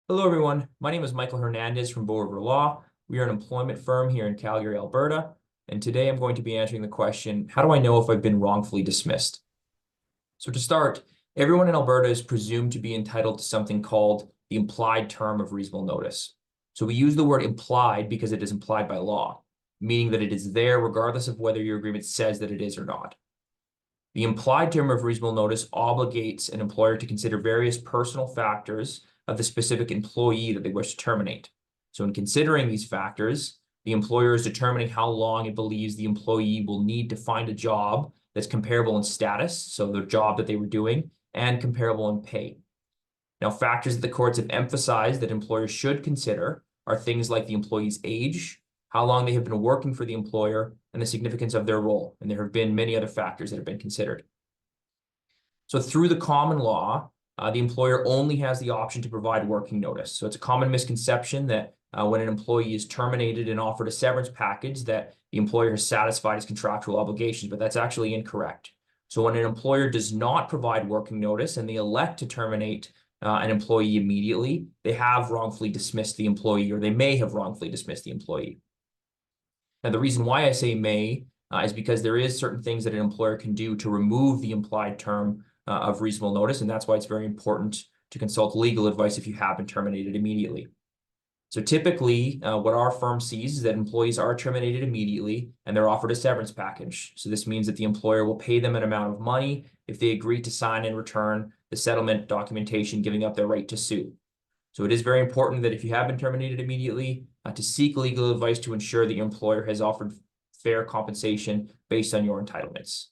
Hello, everyone. My name is Michael Hernandez from Bow River Law. We are an employment firm here in Calgary, Alberta. And today I'm going to be answering the question, how do I know if I've been wrongfully dismissed? So to start, everyone in Alberta is presumed to be entitled to something called the implied term of reasonable notice. So we use the word implied because it is implied by law, meaning that it is there regardless of whether your agreement says that it is or not. The implied term of reasonable notice obligates an employer to consider various personal factors of the specific employee that they wish to terminate. So in considering these factors, the employer is determining how long it believes the employee will need to find a job that's comparable in status, so the job that they were doing, and comparable in pay. Now, factors that the courts have emphasized that employers should consider are things like the employee's age, how long they have been working for the employer, and the significance of their role. And there have been many other factors that have been considered. So through the common law, the employer only has the option to provide working notice. So it's a common misconception that when an employee is terminated and offered a severance package, that the employer has satisfied his contractual obligations, but that's actually incorrect. So when an employer does not provide working notice and they elect to terminate an employee immediately, they have wrongfully dismissed the employee, or they may have wrongfully dismissed the employee. Now, the reason why I say may is because there is certain things that an employer can do to remove the implied term of reasonable notice, and that's why it's very important to consult legal advice if you have been terminated immediately. So typically, what our firm sees is that employees are terminated immediately and they're offered a severance package. So this means that the employer will pay them an amount of money if they agree to sign and return the settlement documentation giving up their right to sue. So it is very important that if you have been terminated immediately, to seek legal advice to ensure that your employer has offered fair compensation based on your entitlements.